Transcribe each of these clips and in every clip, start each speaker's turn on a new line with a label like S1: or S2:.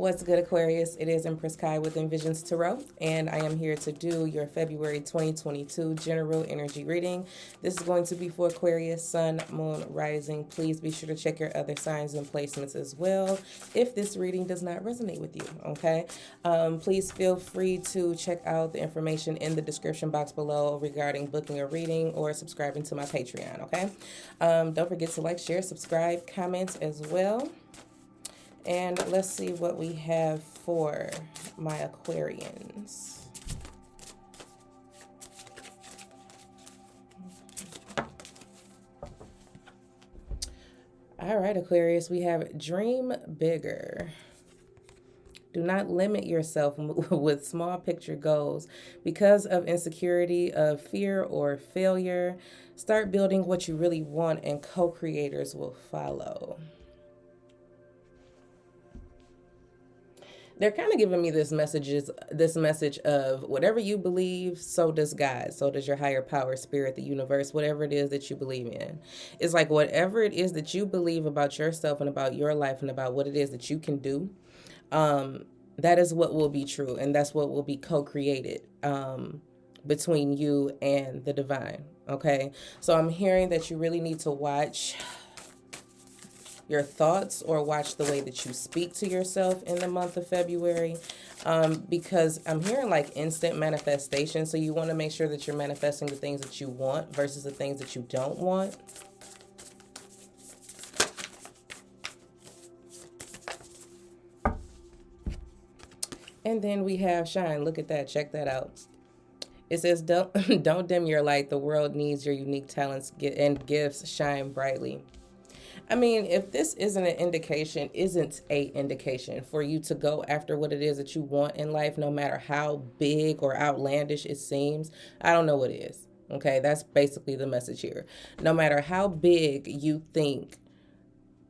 S1: What's good, Aquarius? It is Empress Kai with Envisions Tarot, and I am here to do your February 2022 general energy reading. This is going to be for Aquarius, Sun, Moon, Rising. Please be sure to check your other signs and placements as well if this reading does not resonate with you, okay? Please feel free to check out the information in the description box below regarding booking a reading or subscribing to my Patreon, okay? Don't forget to like, share, subscribe, comment as well. And let's see what we have for my Aquarians. All right, Aquarius, we have dream bigger. Do not limit yourself with small picture goals because of insecurity, of fear, or failure. Start building what you really want, and co-creators will follow. They're kind of giving me this message of whatever you believe, so does God, so does your higher power, spirit, the universe, whatever it is that you believe in. It's like whatever it is that you believe about yourself and about your life and about what it is that you can do, that is what will be true, and that's what will be co-created between you and the divine, okay? So I'm hearing that you really need to watch your thoughts or watch the way that you speak to yourself in the month of February, because I'm hearing like instant manifestation. So you want to make sure that you're manifesting the things that you want versus the things that you don't want. And then we have shine. Look at that. Check that out. It says, don't dim your light. The world needs your unique talents and gifts. Shine brightly. I mean, if this isn't an indication for you to go after what it is that you want in life, no matter how big or outlandish it seems, I don't know what it is. Okay, that's basically the message here. No matter how big you think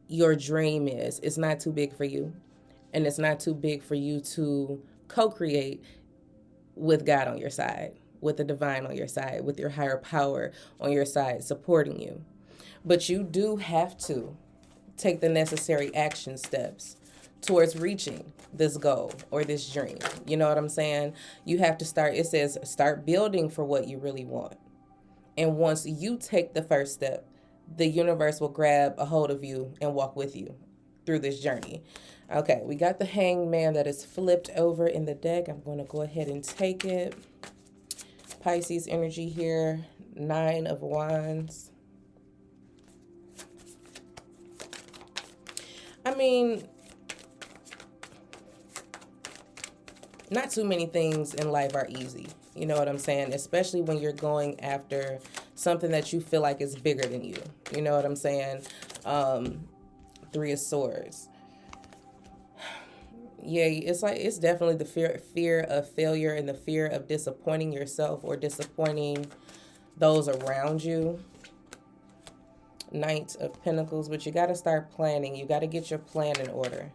S1: your dream is, it's not too big for you. And it's not too big for you to co-create with God on your side, with the divine on your side, with your higher power on your side, supporting you. But you do have to take the necessary action steps towards reaching this goal or this dream. You know what I'm saying? You have to start, it says, start building for what you really want. And once you take the first step, the universe will grab a hold of you and walk with you through this journey. Okay, we got the Hangman that is flipped over in the deck. I'm going to go ahead and take it. Pisces energy here, 9 of Wands. I mean, not too many things in life are easy. You know what I'm saying? Especially when you're going after something that you feel like is bigger than you. You know what I'm saying? 3 of Swords. Yeah, it's definitely the fear of failure and the fear of disappointing yourself or disappointing those around you. Knight of Pentacles, but you got to start planning. You got to get your plan in order.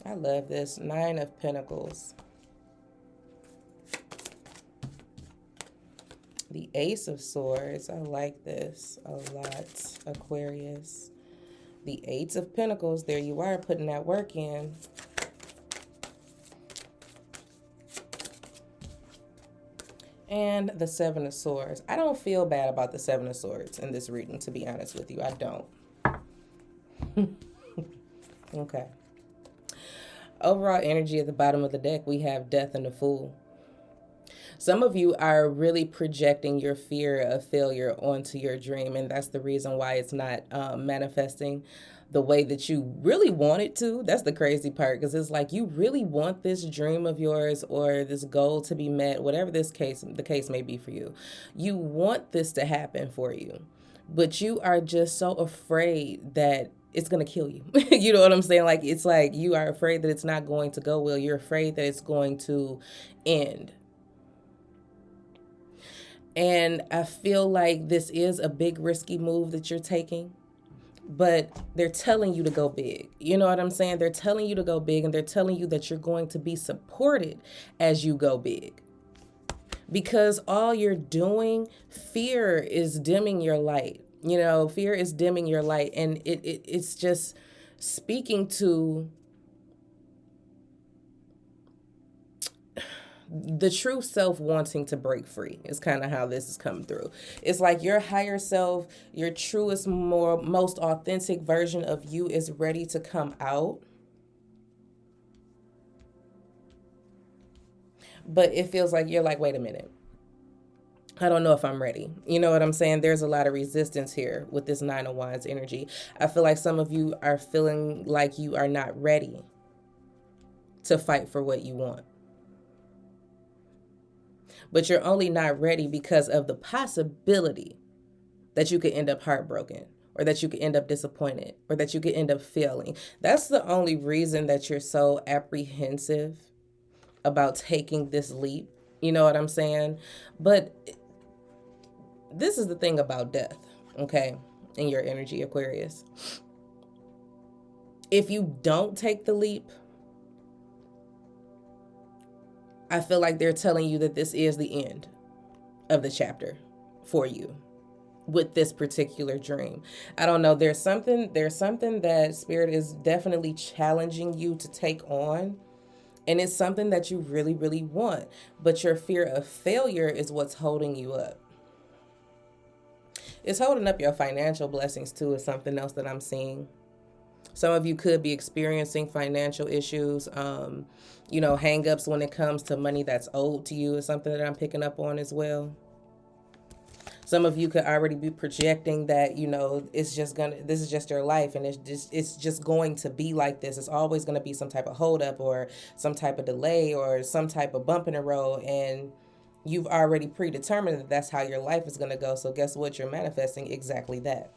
S1: I love this. 9 of Pentacles. The Ace of Swords. I like this a lot, Aquarius. The 8 of Pentacles. There you are, putting that work in. And the 7 of Swords. I don't feel bad about the 7 of Swords in this reading, to be honest with you. I don't. Okay. Overall energy at the bottom of the deck, we have Death and the Fool. Some of you are really projecting your fear of failure onto your dream, and that's the reason why it's not manifesting the way that you really want it to. That's the crazy part, because it's like you really want this dream of yours or this goal to be met, whatever the case may be for you. You want this to happen for you, but you are just so afraid that it's going to kill you. You know what I'm saying? Like, it's like you are afraid that it's not going to go well. You're afraid that it's going to end. And I feel like this is a big risky move that you're taking, but they're telling you to go big. You know what I'm saying? They're telling you to go big, and they're telling you that you're going to be supported as you go big. Because all you're doing, fear is dimming your light. You know, fear is dimming your light, and it's just speaking to the true self wanting to break free is kind of how this is coming through. It's like your higher self, your truest, most authentic version of you is ready to come out. But it feels like you're like, wait a minute. I don't know if I'm ready. You know what I'm saying? There's a lot of resistance here with this Nine of Wands energy. I feel like some of you are feeling like you are not ready to fight for what you want. But you're only not ready because of the possibility that you could end up heartbroken, or that you could end up disappointed, or that you could end up failing. That's the only reason that you're so apprehensive about taking this leap. You know what I'm saying? But this is the thing about death, okay, in your energy, Aquarius. If you don't take the leap, I feel like they're telling you that this is the end of the chapter for you with this particular dream. I don't know. There's something that Spirit is definitely challenging you to take on. And it's something that you really, really want. But your fear of failure is what's holding you up. It's holding up your financial blessings too, is something else that I'm seeing. Some of you could be experiencing financial issues, hang-ups when it comes to money that's owed to you is something that I'm picking up on as well. Some of you could already be projecting that, this is just your life, and it's just going to be like this. It's always going to be some type of holdup or some type of delay or some type of bump in the road, and you've already predetermined that that's how your life is going to go. So guess what? You're manifesting exactly that.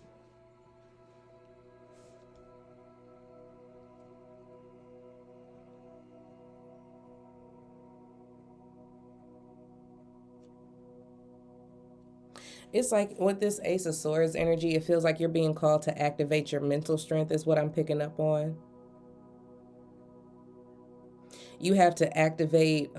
S1: It's like with this Ace of Swords energy, it feels like you're being called to activate your mental strength is what I'm picking up on. You have to activate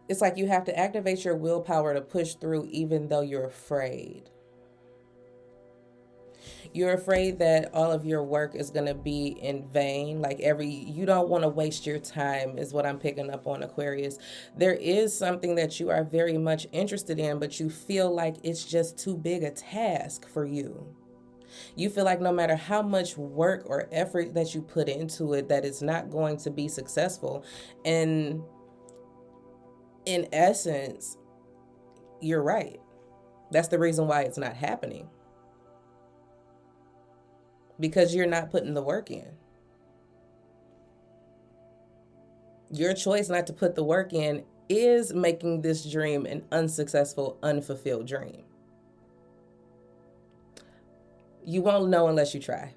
S1: it's like you have to activate your willpower to push through even though you're afraid. You're afraid that all of your work is going to be in vain. You don't want to waste your time is what I'm picking up on, Aquarius. There is something that you are very much interested in, but you feel like it's just too big a task for you. You feel like no matter how much work or effort that you put into it, that it's not going to be successful. And in essence, you're right. That's the reason why it's not happening. Because you're not putting the work in. Your choice not to put the work in is making this dream an unsuccessful, unfulfilled dream. You won't know unless you try.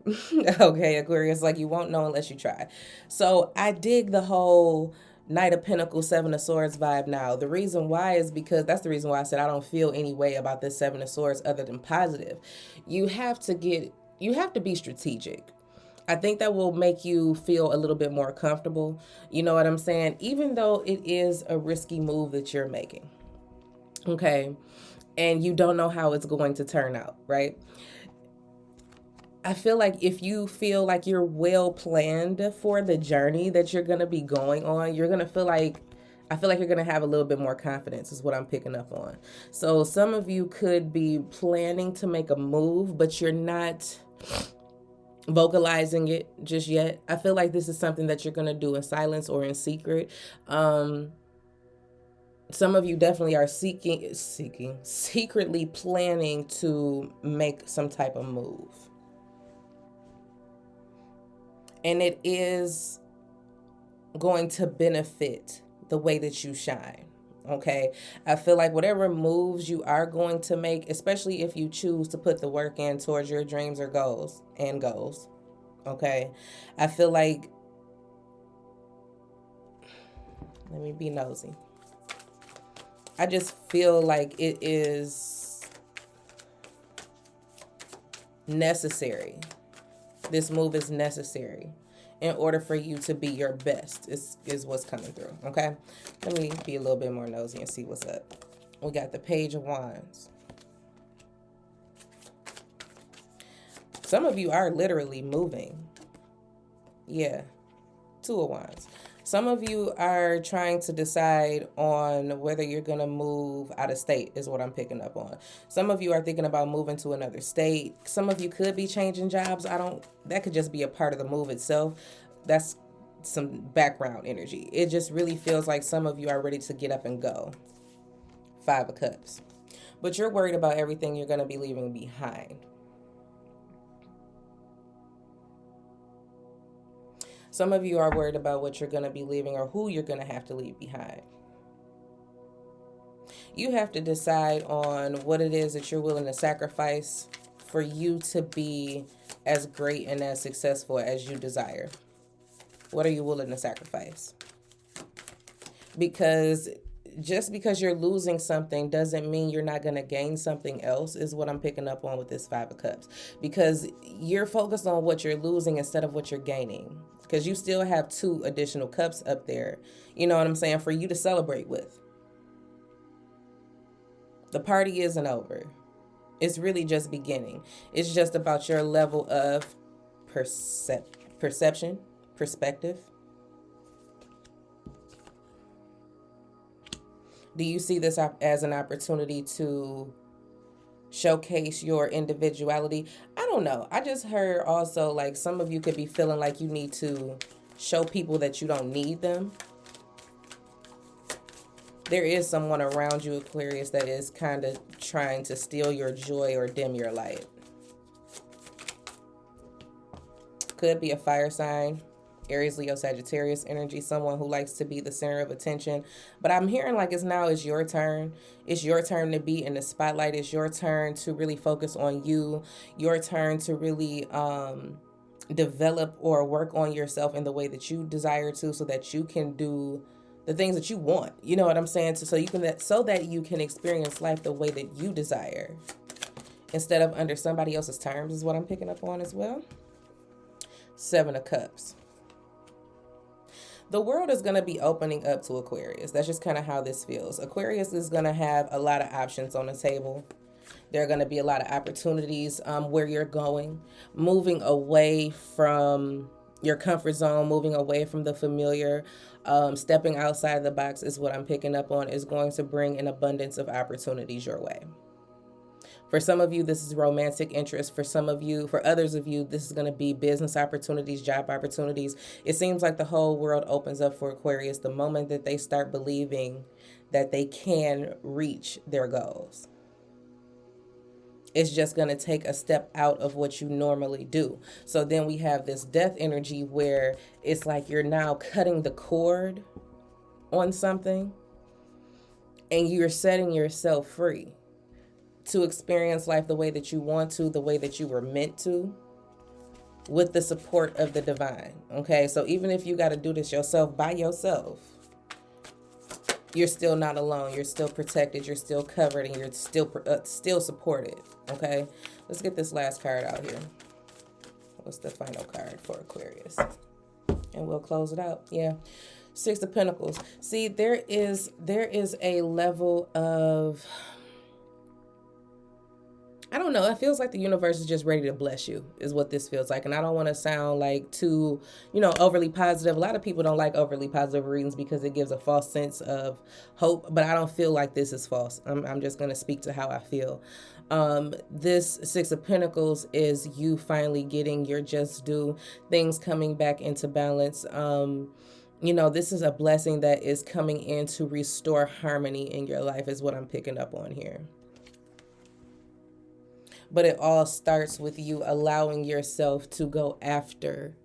S1: Okay, Aquarius, you won't know unless you try. So I dig the whole Knight of Pentacles, Seven of Swords vibe now. The reason why is because that's the reason why I said I don't feel any way about this Seven of Swords other than positive. You have to be strategic. I think that will make you feel a little bit more comfortable. You know what I'm saying? Even though it is a risky move that you're making. Okay. And you don't know how it's going to turn out, right? I feel like if you feel like you're well planned for the journey that you're going to be going on, you're going to feel like, I feel like you're going to have a little bit more confidence is what I'm picking up on. So some of you could be planning to make a move, but you're not vocalizing it just yet. I feel like this is something that you're going to do in silence or in secret. Some of you definitely are secretly planning to make some type of move. And it is going to benefit the way that you shine. Okay. I feel like whatever moves you are going to make, especially if you choose to put the work in towards your dreams or goals. Okay. I feel like, let me be nosy. I just feel like it is necessary. This move is necessary in order for you to be your best is what's coming through. Okay. Let me be a little bit more nosy and see what's up. We got the Page of Wands. Some of you are literally moving. Yeah. Two of Wands. Some of you are trying to decide on whether you're going to move out of state is what I'm picking up on. Some of you are thinking about moving to another state. Some of you could be changing jobs. That could just be a part of the move itself. That's some background energy. It just really feels like some of you are ready to get up and go. 5 of Cups. But you're worried about everything you're going to be leaving behind. Some of you are worried about what you're going to be leaving or who you're going to have to leave behind. You have to decide on what it is that you're willing to sacrifice for you to be as great and as successful as you desire. What are you willing to sacrifice? Because just because you're losing something doesn't mean you're not going to gain something else, is what I'm picking up on with this 5 of Cups. Because you're focused on what you're losing instead of what you're gaining. Because you still have 2 additional cups up there, you know what I'm saying, for you to celebrate with. The party isn't over. It's really just beginning. It's just about your level of perception, perspective. Do you see this as an opportunity to showcase your individuality? I don't know. I just heard also like some of you could be feeling like you need to show people that you don't need them. There is someone around you, Aquarius, that is kind of trying to steal your joy or dim your light. Could be a fire sign. Aries, Leo, Sagittarius energy, someone who likes to be the center of attention. But I'm hearing like it's your turn. It's your turn to be in the spotlight. It's your turn to really focus on you. Your turn to really develop or work on yourself in the way that you desire to, so that you can do the things that you want. You know what I'm saying? So that you can experience life the way that you desire, instead of under somebody else's terms, is what I'm picking up on as well. 7 of Cups. The world is going to be opening up to Aquarius. That's just kind of how this feels. Aquarius is going to have a lot of options on the table. There are going to be a lot of opportunities where you're going, moving away from your comfort zone, moving away from the familiar, stepping outside the box is what I'm picking up on, is going to bring an abundance of opportunities your way. For some of you, this is romantic interest. For others of you, this is going to be business opportunities, job opportunities. It seems like the whole world opens up for Aquarius the moment that they start believing that they can reach their goals. It's just going to take a step out of what you normally do. So then we have this death energy where it's like you're now cutting the cord on something and you're setting yourself free to experience life the way that you want to, the way that you were meant to, with the support of the divine. Okay, so even if you got to do this yourself by yourself, you're still not alone. You're still protected. You're still covered, and you're still supported. Okay, let's get this last card out here. What's the final card for Aquarius? And we'll close it out. Yeah, 6 of Pentacles. See, there is a level of, I don't know. It feels like the universe is just ready to bless you, is what this feels like. And I don't want to sound like too, overly positive. A lot of people don't like overly positive readings because it gives a false sense of hope. But I don't feel like this is false. I'm just going to speak to how I feel. This 6 of Pentacles is you finally getting your just due, things coming back into balance. This is a blessing that is coming in to restore harmony in your life, is what I'm picking up on here. But it all starts with you allowing yourself to go after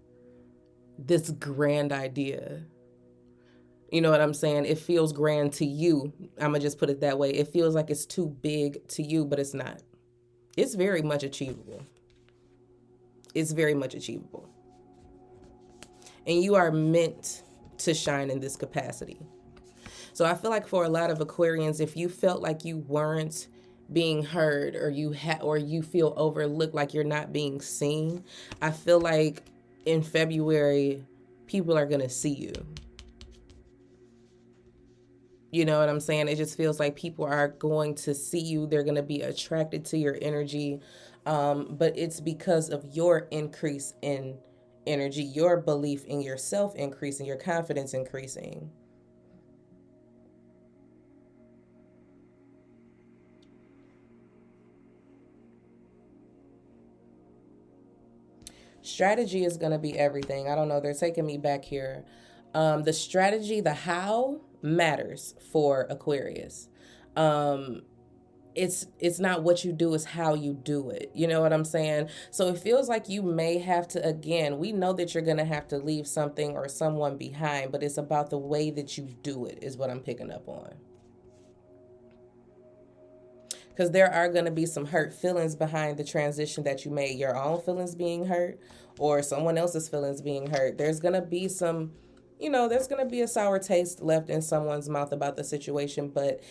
S1: this grand idea. You know what I'm saying? It feels grand to you. I'm going to just put it that way. It feels like it's too big to you, but it's not. It's very much achievable. It's very much achievable. And you are meant to shine in this capacity. So I feel like for a lot of Aquarians, if you felt like you weren't being heard, or you feel overlooked, like you're not being seen, I feel like in February people are going to see you. You know what I'm saying? It just feels like people are going to see you. They're going to be attracted to your energy. But it's because of your increase in energy, your belief in yourself increasing, your confidence increasing. Strategy is going to be everything. I don't know. They're taking me back here. The strategy, the how matters for Aquarius. Um, it's not what you do, it's how you do it. You know what I'm saying? So it feels like you may have to, again, we know that you're going to have to leave something or someone behind, but it's about the way that you do it is what I'm picking up on. Because there are going to be some hurt feelings behind the transition that you made, your own feelings being hurt or someone else's feelings being hurt. There's going to be some, there's going to be a sour taste left in someone's mouth about the situation, but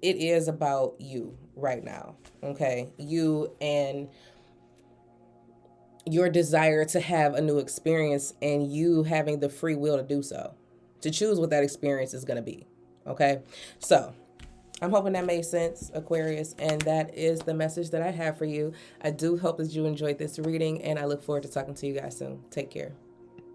S1: it is about you right now. Okay, you and your desire to have a new experience and you having the free will to do so, to choose what that experience is going to be. Okay, so I'm hoping that made sense, Aquarius, and that is the message that I have for you. I do hope that you enjoyed this reading, and I look forward to talking to you guys soon. Take care.